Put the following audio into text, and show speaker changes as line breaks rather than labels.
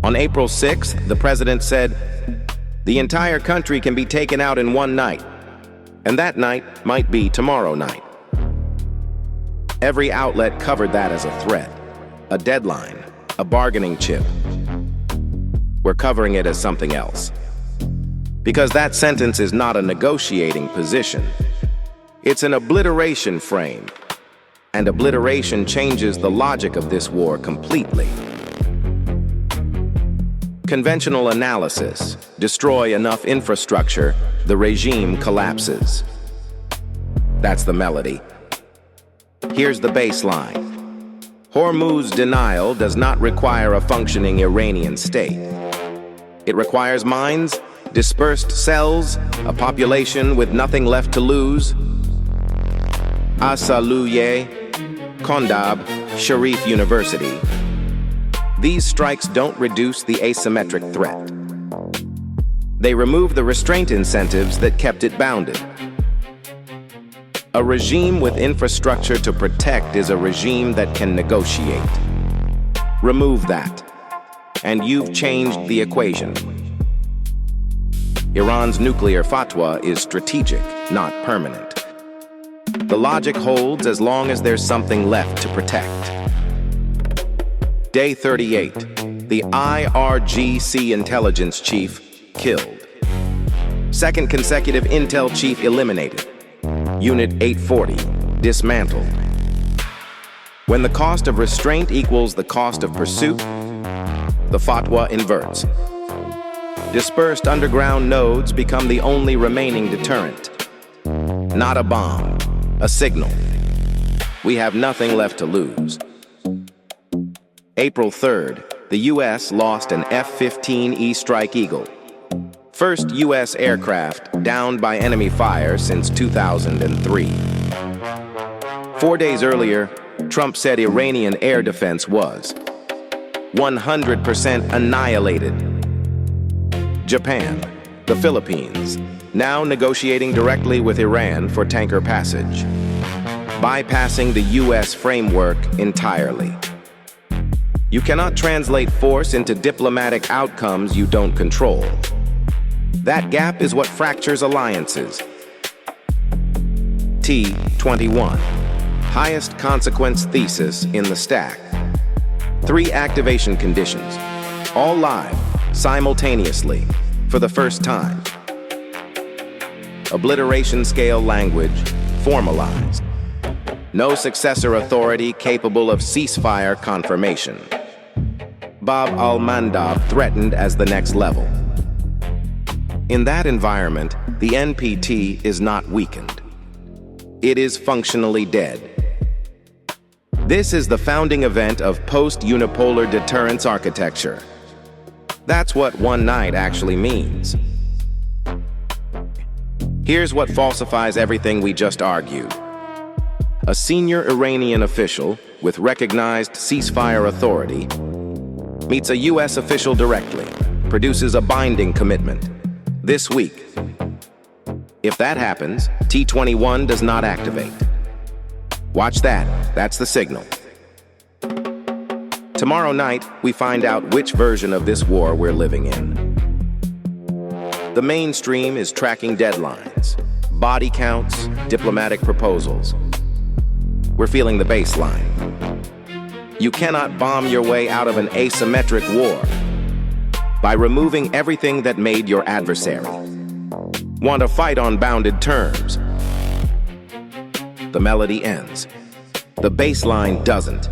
On April 6th, the president said, "The entire country can be taken out in one night, and that night might be tomorrow night." Every outlet covered that as a threat, a deadline, a bargaining chip. We're covering it as something else. Because that sentence is not a negotiating position. It's an obliteration frame, and obliteration changes the logic of this war completely. Conventional analysis: destroy enough infrastructure, the regime collapses. That's the melody. Here's the baseline. Hormuz's denial does not require a functioning Iranian state. It requires mines, dispersed cells, a population with nothing left to lose. al-Mandab, Sharif University. These strikes don't reduce the asymmetric threat. They remove the restraint incentives that kept it bounded. A regime with infrastructure to protect is a regime that can negotiate. Remove that, and you've changed the equation. Iran's nuclear fatwa is strategic, not permanent. The logic holds as long as there's something left to protect. Day 38. The IRGC intelligence chief killed. Second consecutive intel chief eliminated. Unit 840 dismantled. When the cost of restraint equals the cost of pursuit, the fatwa inverts. Dispersed underground nodes become the only remaining deterrent. Not a bomb, a signal. We have nothing left to lose. April 3rd, the U.S. lost an F-15E Strike Eagle. First U.S. aircraft downed by enemy fire since 2003. 4 days earlier, Trump said Iranian air defense was 100% annihilated. Japan, the Philippines, now negotiating directly with Iran for tanker passage, bypassing the U.S. framework entirely. You cannot translate force into diplomatic outcomes you don't control. That gap is what fractures alliances. T21, highest consequence thesis in the stack. 3 activation conditions, all live, simultaneously, for the first time. Obliteration-scale language formalized. No successor authority capable of ceasefire confirmation. al-Mandab threatened as the next level. In that environment, the NPT is not weakened. It is functionally dead. This is the founding event of post-unipolar deterrence architecture. That's what one night actually means. Here's what falsifies everything we just argued. A senior Iranian official with recognized ceasefire authority meets a U.S. official directly, produces a binding commitment. This week. If that happens, T21 does not activate. Watch that. That's the signal. Tomorrow night, we find out which version of this war we're living in. The mainstream is tracking deadlines, body counts, diplomatic proposals. We're feeling the baseline. You cannot bomb your way out of an asymmetric war by removing everything that made your adversary. Want to fight on bounded terms. The melody ends. The baseline doesn't.